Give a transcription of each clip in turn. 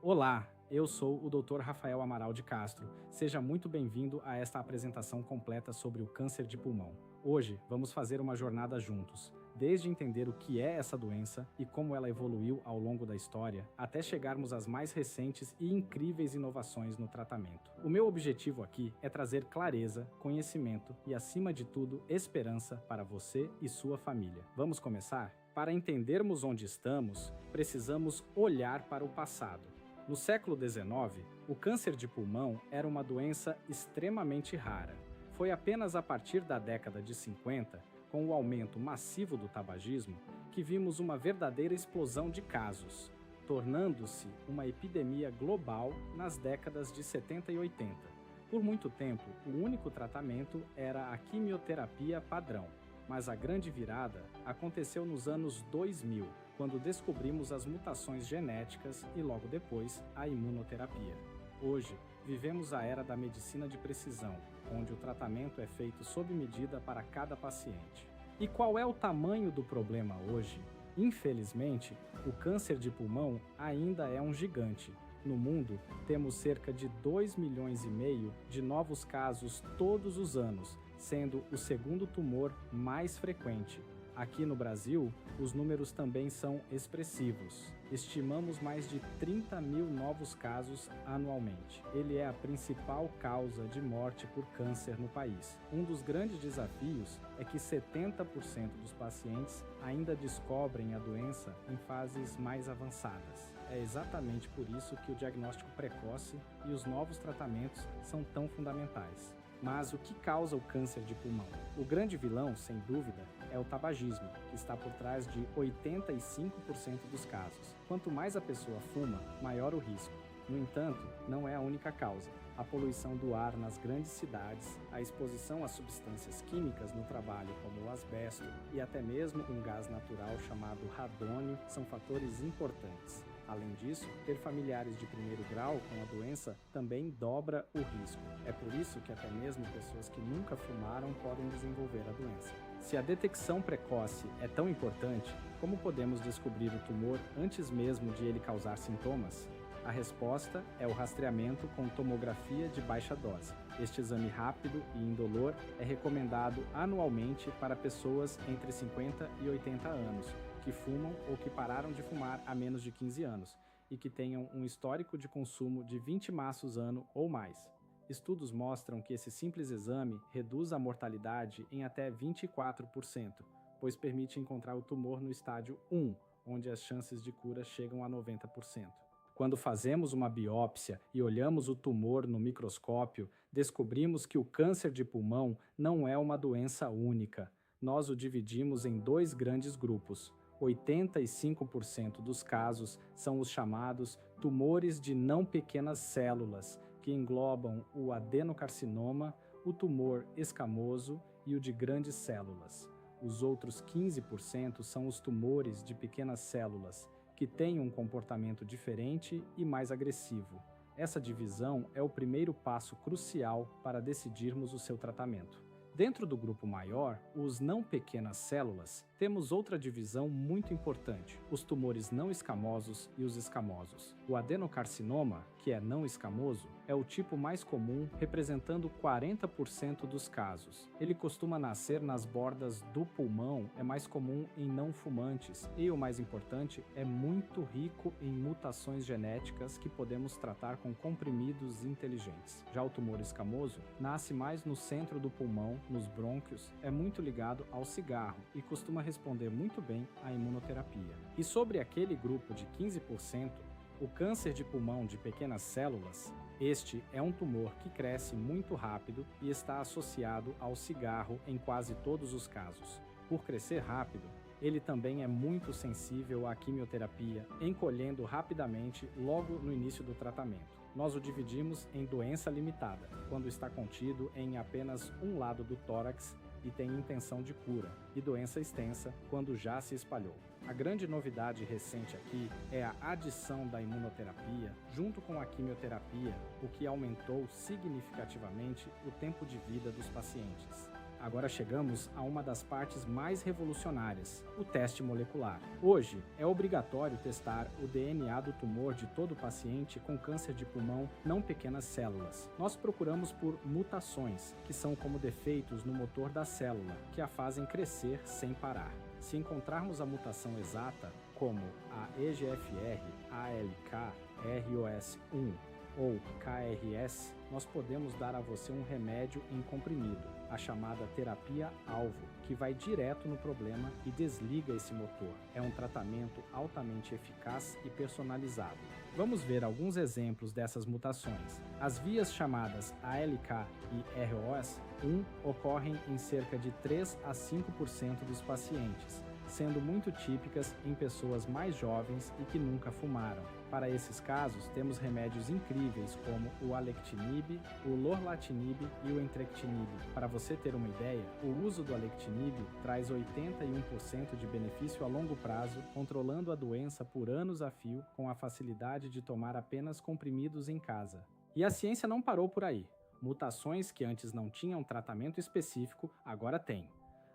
Olá, eu sou o Dr. Rafael Amaral de Castro. Seja muito bem-vindo a esta apresentação completa sobre o câncer de pulmão. Hoje vamos fazer uma jornada juntos, desde entender o que é essa doença e como ela evoluiu ao longo da história, até chegarmos às mais recentes e incríveis inovações no tratamento. O meu objetivo aqui é trazer clareza, conhecimento e, acima de tudo, esperança para você e sua família. Vamos começar? Para entendermos onde estamos, precisamos olhar para o passado. No século XIX, o câncer de pulmão era uma doença extremamente rara. Foi apenas a partir da década de 50, com o aumento massivo do tabagismo, que vimos uma verdadeira explosão de casos, tornando-se uma epidemia global nas décadas de 70 e 80. Por muito tempo, o único tratamento era a quimioterapia padrão, mas a grande virada aconteceu nos anos 2000, quando descobrimos as mutações genéticas e, logo depois, a imunoterapia. Hoje, vivemos a era da medicina de precisão, onde o tratamento é feito sob medida para cada paciente. E qual é o tamanho do problema hoje? Infelizmente, o câncer de pulmão ainda é um gigante. No mundo, temos cerca de 2,5 milhões de novos casos todos os anos, sendo o segundo tumor mais frequente. Aqui no Brasil, os números também são expressivos. Estimamos mais de 30 mil novos casos anualmente. Ele é a principal causa de morte por câncer no país. Um dos grandes desafios é que 70% dos pacientes ainda descobrem a doença em fases mais avançadas. É exatamente por isso que o diagnóstico precoce e os novos tratamentos são tão fundamentais. Mas o que causa o câncer de pulmão? O grande vilão, sem dúvida, é o tabagismo, que está por trás de 85% dos casos. Quanto mais a pessoa fuma, maior o risco. No entanto, não é a única causa. A poluição do ar nas grandes cidades, a exposição a substâncias químicas no trabalho como o asbesto e até mesmo um gás natural chamado radônio são fatores importantes. Além disso, ter familiares de primeiro grau com a doença também dobra o risco. É por isso que até mesmo pessoas que nunca fumaram podem desenvolver a doença. Se a detecção precoce é tão importante, como podemos descobrir o tumor antes mesmo de ele causar sintomas? A resposta é o rastreamento com tomografia de baixa dose. Este exame rápido e indolor é recomendado anualmente para pessoas entre 50 e 80 anos, que fumam ou que pararam de fumar há menos de 15 anos e que tenham um histórico de consumo de 20 maços ano ou mais. Estudos mostram que esse simples exame reduz a mortalidade em até 24%, pois permite encontrar o tumor no estádio 1, onde as chances de cura chegam a 90%. Quando fazemos uma biópsia e olhamos o tumor no microscópio, descobrimos que o câncer de pulmão não é uma doença única. Nós o dividimos em dois grandes grupos. 85% dos casos são os chamados tumores de não pequenas células, que englobam o adenocarcinoma, o tumor escamoso e o de grandes células. Os outros 15% são os tumores de pequenas células, que têm um comportamento diferente e mais agressivo. Essa divisão é o primeiro passo crucial para decidirmos o seu tratamento. Dentro do grupo maior, os não pequenas células, temos outra divisão muito importante, os tumores não escamosos e os escamosos. O adenocarcinoma, que é não escamoso, é o tipo mais comum, representando 40% dos casos. Ele costuma nascer nas bordas do pulmão, é mais comum em não fumantes e, o mais importante, é muito rico em mutações genéticas que podemos tratar com comprimidos inteligentes. Já o tumor escamoso nasce mais no centro do pulmão, nos brônquios, é muito ligado ao cigarro e costuma responder muito bem à imunoterapia. E sobre aquele grupo de 15%, o câncer de pulmão de pequenas células, este é um tumor que cresce muito rápido e está associado ao cigarro em quase todos os casos. Por crescer rápido, ele também é muito sensível à quimioterapia, encolhendo rapidamente logo no início do tratamento. Nós o dividimos em doença limitada, quando está contido em apenas um lado do tórax e tem intenção de cura, e doença extensa, quando já se espalhou. A grande novidade recente aqui é a adição da imunoterapia junto com a quimioterapia, o que aumentou significativamente o tempo de vida dos pacientes. agora chegamos a uma das partes mais revolucionárias, o teste molecular. Hoje, é obrigatório testar o DNA do tumor de todo paciente com câncer de pulmão não pequenas células. Nós procuramos por mutações, que são como defeitos no motor da célula, que a fazem crescer sem parar. Se encontrarmos a mutação exata, como a EGFR, ALK, ROS1 ou KRS, nós podemos dar a você um remédio em comprimido, a chamada terapia-alvo, que vai direto no problema e desliga esse motor. É um tratamento altamente eficaz e personalizado. Vamos ver alguns exemplos dessas mutações. As vias chamadas ALK e ROS1 ocorrem em cerca de 3 a 5% dos pacientes, sendo muito típicas em pessoas mais jovens e que nunca fumaram. Para esses casos, temos remédios incríveis como o alectinib, o lorlatinib e o entrectinib. Para você ter uma ideia, o uso do alectinib traz 81% de benefício a longo prazo, controlando a doença por anos a fio, com a facilidade de tomar apenas comprimidos em casa. E a ciência não parou por aí. Mutações que antes não tinham tratamento específico, agora têm.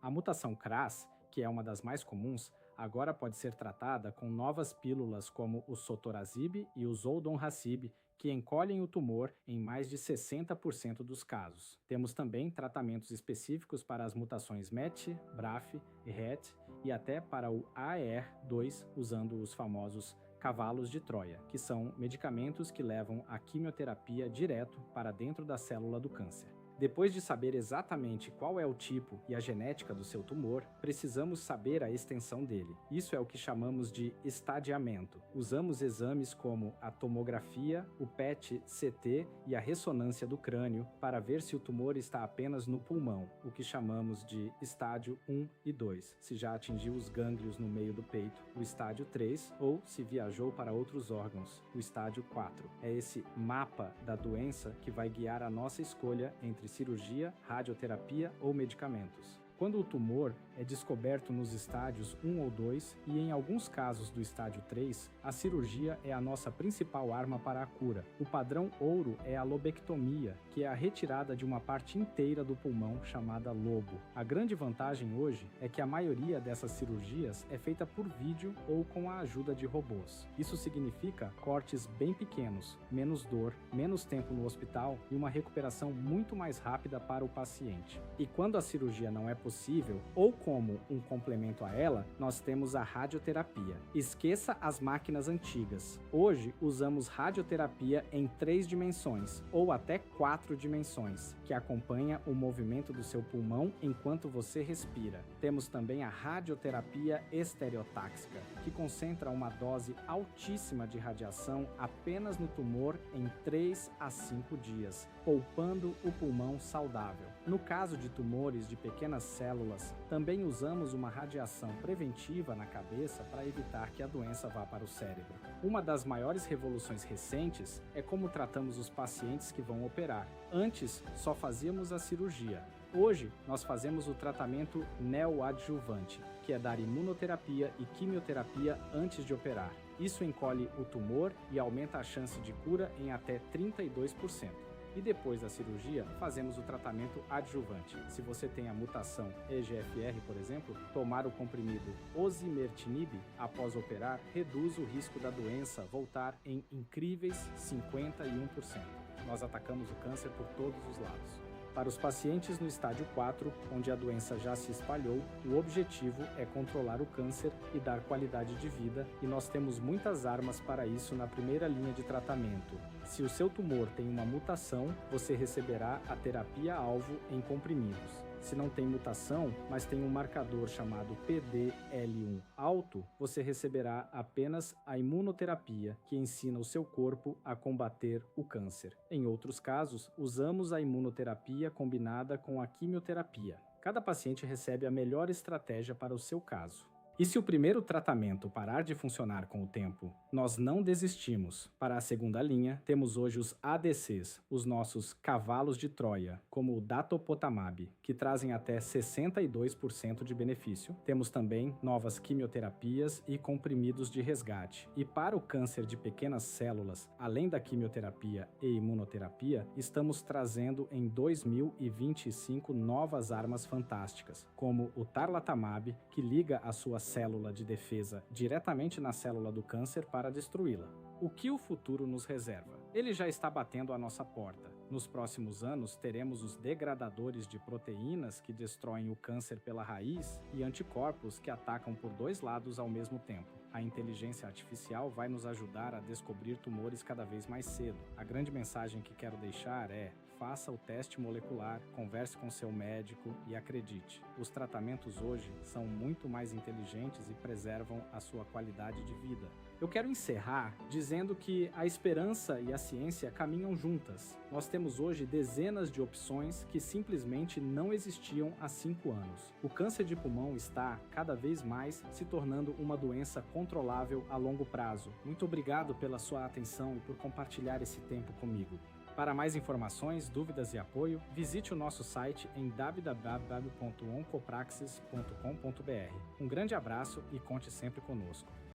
A mutação CRAS, que é uma das mais comuns, agora pode ser tratada com novas pílulas como o sotorasib e o zoldonrasib, que encolhem o tumor em mais de 60% dos casos. Temos também tratamentos específicos para as mutações MET, BRAF, RET e até para o AER2, usando os famosos cavalos de Troia, que são medicamentos que levam a quimioterapia direto para dentro da célula do câncer. Depois de saber exatamente qual é o tipo e a genética do seu tumor, precisamos saber a extensão dele. Isso é o que chamamos de estadiamento. Usamos exames como a tomografia, o PET-CT e a ressonância do crânio para ver se o tumor está apenas no pulmão, o que chamamos de estádio 1 e 2, se já atingiu os gânglios no meio do peito, o estádio 3, ou se viajou para outros órgãos, o estádio 4. É esse mapa da doença que vai guiar a nossa escolha entre cirurgia, radioterapia ou medicamentos. Quando o tumor é descoberto nos estádios 1 ou 2 e em alguns casos do estádio 3, a cirurgia é a nossa principal arma para a cura. O padrão ouro é a lobectomia, que é a retirada de uma parte inteira do pulmão chamada lobo. A grande vantagem hoje é que a maioria dessas cirurgias é feita por vídeo ou com a ajuda de robôs. Isso significa cortes bem pequenos, menos dor, menos tempo no hospital e uma recuperação muito mais rápida para o paciente. E quando a cirurgia não é possível, ou como um complemento a ela, nós temos a radioterapia. Esqueça as máquinas antigas. Hoje usamos radioterapia em 3 dimensões, ou até 4 dimensões, que acompanha o movimento do seu pulmão enquanto você respira. Temos também a radioterapia estereotáxica, que concentra uma dose altíssima de radiação apenas no tumor em 3 a 5 dias, poupando o pulmão saudável. No caso de tumores de pequenas células, também usamos uma radiação preventiva na cabeça para evitar que a doença vá para o cérebro. Uma das maiores revoluções recentes é como tratamos os pacientes que vão operar. Antes, só fazíamos a cirurgia. Hoje, nós fazemos o tratamento neoadjuvante, que é dar imunoterapia e quimioterapia antes de operar. Isso encolhe o tumor e aumenta a chance de cura em até 32%. E depois da cirurgia, fazemos o tratamento adjuvante. Se você tem a mutação EGFR, por exemplo, tomar o comprimido osimertinib após operar reduz o risco da doença voltar em incríveis 51%. Nós atacamos o câncer por todos os lados. Para os pacientes no estádio 4, onde a doença já se espalhou, o objetivo é controlar o câncer e dar qualidade de vida, e nós temos muitas armas para isso na primeira linha de tratamento. Se o seu tumor tem uma mutação, você receberá a terapia-alvo em comprimidos. Se não tem mutação, mas tem um marcador chamado PDL1 alto, você receberá apenas a imunoterapia, que ensina o seu corpo a combater o câncer. Em outros casos, usamos a imunoterapia combinada com a quimioterapia. Cada paciente recebe a melhor estratégia para o seu caso. E se o primeiro tratamento parar de funcionar com o tempo, nós não desistimos. Para a segunda linha, temos hoje os ADCs, os nossos cavalos de Troia, como o Datopotamab, que trazem até 62% de benefício. Temos também novas quimioterapias e comprimidos de resgate. E para o câncer de pequenas células, além da quimioterapia e imunoterapia, estamos trazendo em 2025 novas armas fantásticas, como o Tarlatamab, que liga a sua célula de defesa diretamente na célula do câncer para destruí-la. O que o futuro nos reserva? Ele já está batendo à nossa porta. Nos próximos anos, teremos os degradadores de proteínas que destroem o câncer pela raiz e anticorpos que atacam por dois lados ao mesmo tempo. A inteligência artificial vai nos ajudar a descobrir tumores cada vez mais cedo. A grande mensagem que quero deixar é: faça o teste molecular, converse com seu médico e acredite. Os tratamentos hoje são muito mais inteligentes e preservam a sua qualidade de vida. Eu quero encerrar dizendo que a esperança e a ciência caminham juntas. Nós temos hoje dezenas de opções que simplesmente não existiam há 5 anos. O câncer de pulmão está, cada vez mais, se tornando uma doença controlável a longo prazo. Muito obrigado pela sua atenção e por compartilhar esse tempo comigo. Para mais informações, dúvidas e apoio, visite o nosso site em www.oncopraxis.com.br. Um grande abraço e conte sempre conosco.